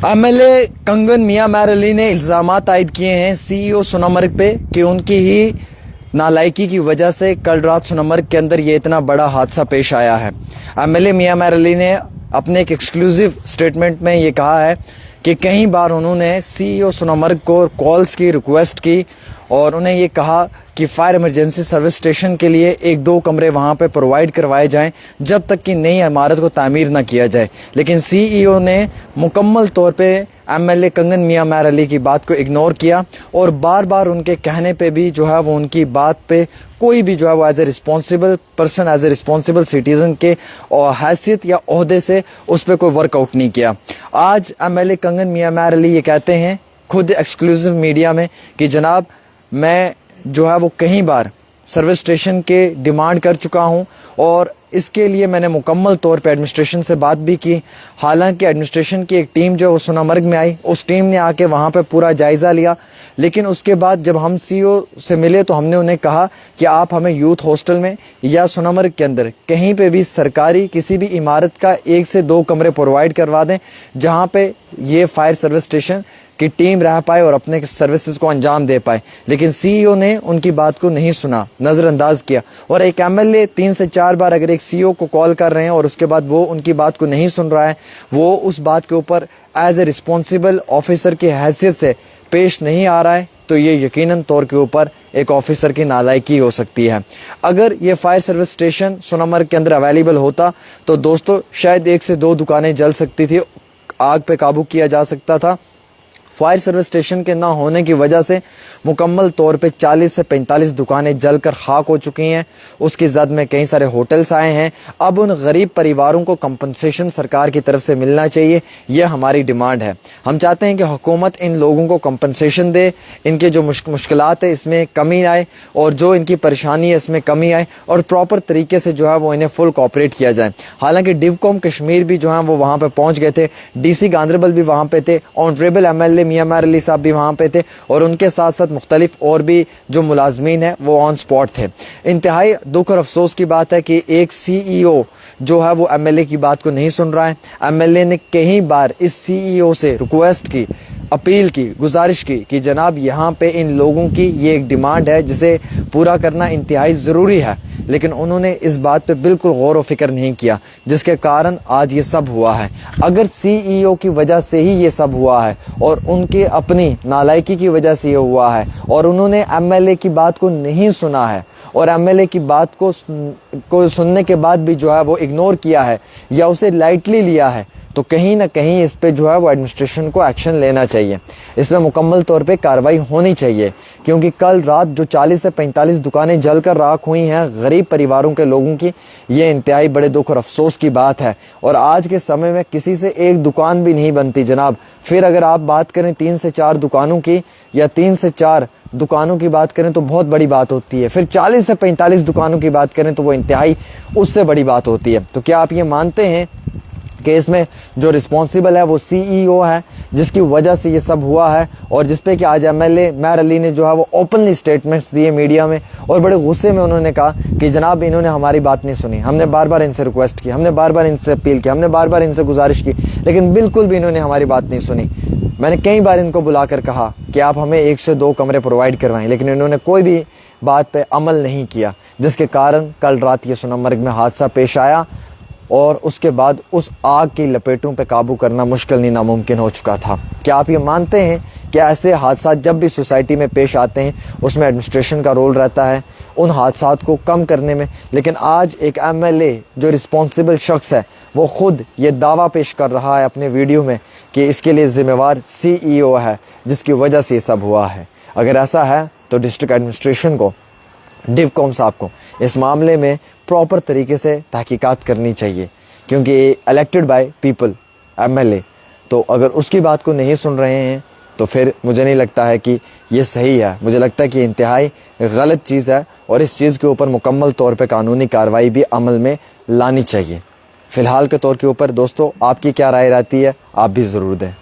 MLA कंगन मियां मैर अली ने इल्ज़ामात आयद किए हैं सीईओ सोनामर्ग पे कि उनकी ही नालायकी की वजह से कल रात सोनामर्ग के अंदर ये इतना बड़ा हादसा पेश आया है। एमएलए मियां मैर अली ने अपने एक एक्सक्लूसिव स्टेटमेंट में ये कहा है कि कई बार उन्होंने सीईओ सोनामर्ग को कॉल्स की, रिक्वेस्ट की और उन्हें ये कहा कि फायर इमरजेंसी सर्विस स्टेशन के लिए 1-2 कमरे वहाँ पे प्रोवाइड करवाए जाएं जब तक कि नई इमारत को तामीर ना किया जाए। लेकिन सीईओ ने मुकम्मल तौर पे एमएलए कंगन मियां मैर अली की बात को इग्नोर किया और बार बार उनके कहने पे भी जो है वो उनकी बात पे कोई भी जो है वो as a responsible person, as a responsible citizen के और हैसियत या ओहदे से उस पर कोई वर्कआउट नहीं किया। आज एमएलए कंगन मियां मैर अली ये कहते हैं खुद एक्सक्लूसिव मीडिया में कि जनाब मैं जो है वो कई बार सर्विस स्टेशन के डिमांड कर चुका हूं और इसके लिए मैंने मुकम्मल तौर पे एडमिनिस्ट्रेशन से बात भी की। हालांकि एडमिनिस्ट्रेशन की एक टीम जो वो सोनामर्ग में आई, उस टीम ने आके वहाँ पे पूरा जायज़ा लिया, लेकिन उसके बाद जब हम सीईओ से मिले तो हमने उन्हें कहा कि आप हमें यूथ हॉस्टल में या सोनामर्ग के अंदर कहीं पे भी सरकारी किसी भी इमारत का 1 से 2 कमरे प्रोवाइड करवा दें जहाँ पे ये फायर सर्विस स्टेशन कि टीम रह पाए और अपने सर्विसेज को अंजाम दे पाए। लेकिन सीईओ ने उनकी बात को नहीं सुना, नज़रअंदाज किया। और एक एमएलए 3 से 4 बार अगर एक सीईओ को कॉल कर रहे हैं और उसके बाद वो उनकी बात को नहीं सुन रहा है, वो उस बात के ऊपर एज ए रिस्पॉन्सिबल ऑफिसर की हैसियत से पेश नहीं आ रहा है, तो ये यकीनन तौर के ऊपर एक ऑफिसर की नालायकी हो सकती है। अगर ये फायर सर्विस स्टेशन सोनामर्ग के अंदर अवेलेबल होता तो दोस्तों शायद 1 से 2 दुकानें जल सकती थी, आग पे काबू किया जा सकता था। फायर सर्विस स्टेशन के ना होने की वजह से मुकम्मल तौर पे 40 से 45 दुकानें जलकर खाक हो चुकी हैं। उसकी जद में कई सारे होटल्स आए हैं। अब उन गरीब परिवारों को कंपनसेशन सरकार की तरफ से मिलना चाहिए, यह हमारी डिमांड है। हम चाहते हैं कि हुकूमत इन लोगों को कंपनसेशन दे, इनके जो मुश्किलात है इसमें कमी आए और जो इनकी परेशानी है इसमें कमी आए और प्रॉपर तरीके से जो है वो इन्हें फुल कोऑपरेट किया जाए। हालांकि डिवकॉम कश्मीर भी जो है वो वहाँ पर पहुँच गए थे, DC गांधरबल भी वहाँ पर थे, ऑनरेबल एमएलए मियां मैर अली साहब भी वहाँ पे थे और उनके साथ साथ मुख्तलिफ और भी जो मुलाजमीन है वो ऑन स्पॉट थे। इंतहाई दुख और अफसोस की बात है कि एक सीईओ जो है वो एमएलए की बात को नहीं सुन रहा है। एमएलए ने कई बार इस सीईओ से रिक्वेस्ट की, अपील की, गुजारिश की कि जनाब यहाँ पे इन लोगों की ये एक डिमांड है जिसे पूरा करना इंतहाई ज़रूरी है, लेकिन उन्होंने इस बात पे बिल्कुल गौर व फिक्र नहीं किया, जिसके कारण आज ये सब हुआ है। अगर सीईओ की वजह से ही ये सब हुआ है और उनके अपनी नालायकी की वजह से ये हुआ है और उन्होंने एमएलए की बात को नहीं सुना है और एमएलए की बात को सुनने के बाद भी जो है वो इग्नोर किया है या उसे लाइटली लिया है, तो कहीं ना कहीं इस पे जो है वो एडमिनिस्ट्रेशन को एक्शन लेना चाहिए। इसमें मुकम्मल तौर पे कार्रवाई होनी चाहिए, क्योंकि कल रात जो 40 से 45 दुकानें जलकर राख हुई हैं गरीब परिवारों के लोगों की, ये इंतहाई बड़े दुख और अफसोस की बात है। और आज के समय में किसी से एक दुकान भी नहीं बनती जनाब। फिर अगर आप बात करें 3 से 4 दुकानों की या 3 से 4 दुकानों की बात करें तो बहुत बड़ी बात होती है। फिर 40 से 45 दुकानों की बात करें तो वो इंतहाई उससे बड़ी बात होती है। तो क्या आप ये मानते हैं कि इसमें जो रिस्पॉन्सिबल है वो सीईओ है, जिसकी वजह से ये सब हुआ है और जिस पे कि आज एमएलए मैर अली ने जो है वो ओपनली स्टेटमेंट्स दिए मीडिया में और बड़े गुस्से में उन्होंने कहा कि जनाब इन्होंने हमारी बात नहीं सुनी, हमने बार बार इनसे रिक्वेस्ट की, हमने बार बार इनसे अपील की, हमने बार बार इनसे गुजारिश की, लेकिन बिल्कुल भी इन्होंने हमारी बात नहीं सुनी। मैंने कई बार इनको बुलाकर कहा कि आप हमें 1 से 2 कमरे प्रोवाइड करवाएं, लेकिन इन्होंने कोई भी बात पे अमल नहीं किया, जिसके कारण कल रात ये सोनामर्ग में हादसा पेश आया और उसके बाद उस आग की लपेटों पे काबू करना मुश्किल नहीं नामुमकिन हो चुका था। क्या आप ये मानते हैं कि ऐसे हादसा जब भी सोसाइटी में पेश आते हैं उसमें एडमिनिस्ट्रेशन का रोल रहता है उन हादसात को कम करने में? लेकिन आज एक एमएलए जो रिस्पॉन्सिबल शख्स है वो खुद ये दावा पेश कर रहा है अपने वीडियो में कि इसके लिए ज़िम्मेवार सीईओ है, जिसकी वजह से ये सब हुआ है। अगर ऐसा है तो डिस्ट्रिक्ट एडमिनिस्ट्रेशन को, डिवकॉम साहब को इस मामले में प्रॉपर तरीके से तहकीकात करनी चाहिए, क्योंकि इलेक्टेड बाय पीपल एमएलए, तो अगर उसकी बात को नहीं सुन रहे हैं तो फिर मुझे नहीं लगता है कि ये सही है। मुझे लगता है कि इंतहाई गलत चीज़ है और इस चीज़ के ऊपर मुकम्मल तौर पे कानूनी कार्रवाई भी अमल में लानी चाहिए। फ़िलहाल के तौर के ऊपर दोस्तों आपकी क्या राय रहती है, आप भी ज़रूर दें।